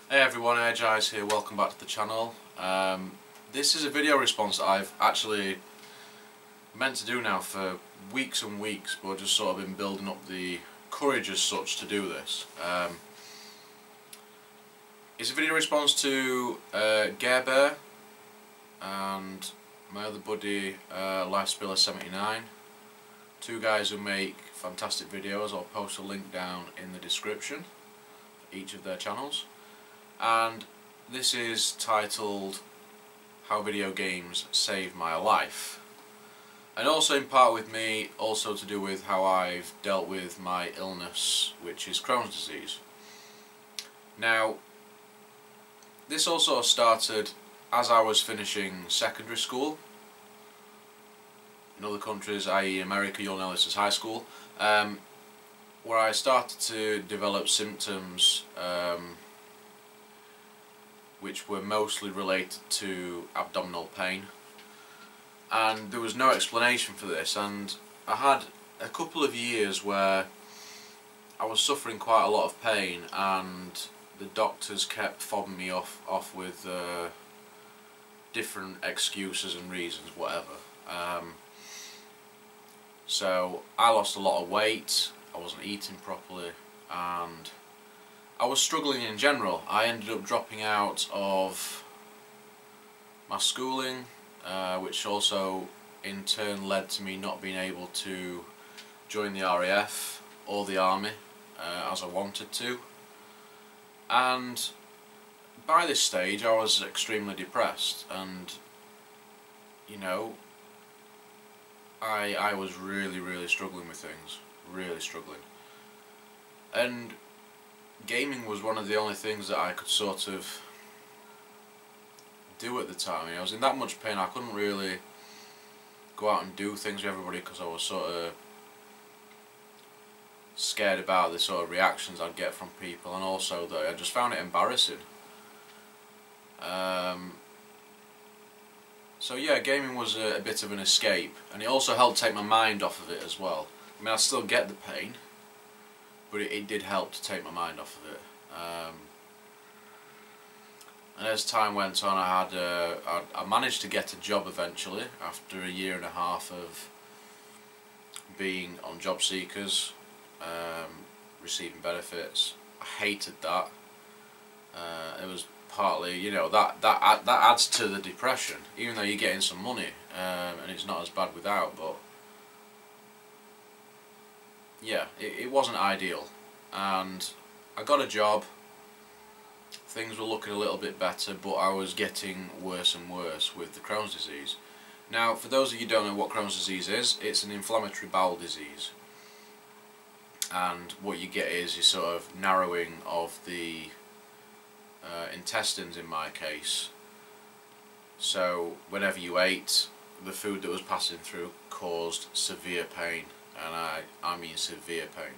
Hey everyone, Eyes here, welcome back to the channel. This is a video response that I've actually meant to do now for weeks and weeks, but I've just sort of been building up the courage as such to do this. It's a video response to Gare Bear and my other buddy Lifespiller79. Two guys who make fantastic videos. I'll post a link down in the description for each of their channels. And this is titled How Video Games Saved My Life, and also in part with me, also to do with how I've dealt with my illness, which is Crohn's disease. Now, this also started as I was finishing secondary school. In other countries, i.e. America, you'll know this as high school, where I started to develop symptoms which were mostly related to abdominal pain, and there was no explanation for this, and I had a couple of years where I was suffering quite a lot of pain and the doctors kept fobbing me off with different excuses and reasons, whatever. So I lost a lot of weight, I wasn't eating properly, and I was struggling in general. I ended up dropping out of my schooling, which also in turn led to me not being able to join the RAF or the army as I wanted to. And by this stage I was extremely depressed, and you know, I was really struggling with things, really struggling. And gaming was one of the only things that I could sort of do at the time. I was in that much pain I couldn't really go out and do things with everybody because I was sort of scared about the sort of reactions I'd get from people, and also that I just found it embarrassing. So yeah, gaming was a bit of an escape, and it also helped take my mind off of it as well. I mean, I still get the pain, but it did help to take my mind off of it. And as time went on, I managed to get a job eventually after a year and a half of being on job seekers, receiving benefits. I hated that. It was partly, you know, that adds to the depression, even though you're getting some money, and it's not as bad without, but yeah, it wasn't ideal. And I got a job, things were looking a little bit better, but I was getting worse and worse with the Crohn's disease. Now, for those of you who don't know what Crohn's disease is, it's an inflammatory bowel disease, and what you get is a sort of narrowing of the intestines in my case. So whenever you ate, the food that was passing through caused severe pain, and I mean severe pain.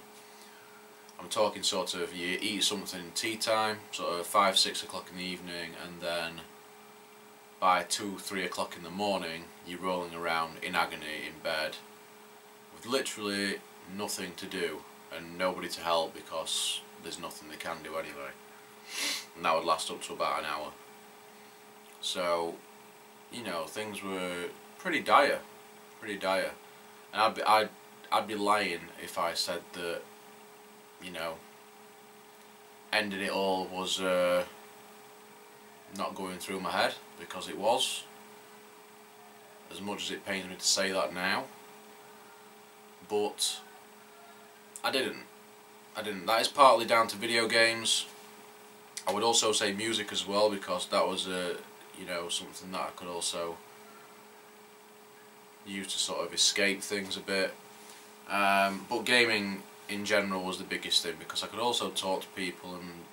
I'm talking sort of, you eat something tea time, sort of 5-6 o'clock in the evening, and then by 2-3 o'clock in the morning you're rolling around in agony in bed with literally nothing to do and nobody to help because there's nothing they can do anyway. And that would last up to about an hour. So, you know, things were pretty dire, and I'd be lying if I said that, you know, ending it all was not going through my head, because it was, as much as it pains me to say that now. But I didn't. That is partly down to video games. I would also say music as well, because that was you know, something that I could also use to sort of escape things a bit. But gaming in general was the biggest thing, because I could also talk to people and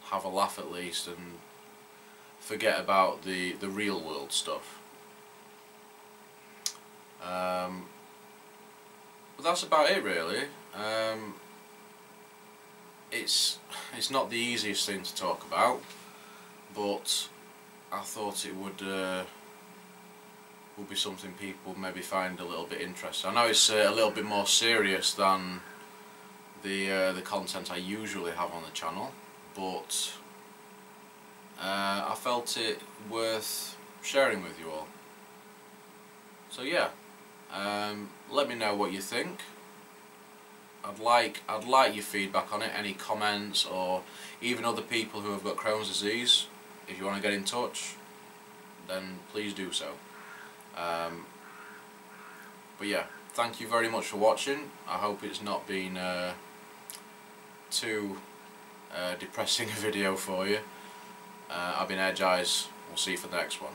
have a laugh at least and forget about the real world stuff. But that's about it really. It's not the easiest thing to talk about, but I thought it would be something people maybe find a little bit interesting. I know it's a little bit more serious than the content I usually have on the channel, but I felt it worth sharing with you all. So yeah, let me know what you think. I'd like your feedback on it, any comments, or even other people who have got Crohn's disease. If you want to get in touch, then please do so. But yeah, thank you very much for watching. I hope it's not been too depressing a video for you. I've been Edge Eyes. We'll see you for the next one.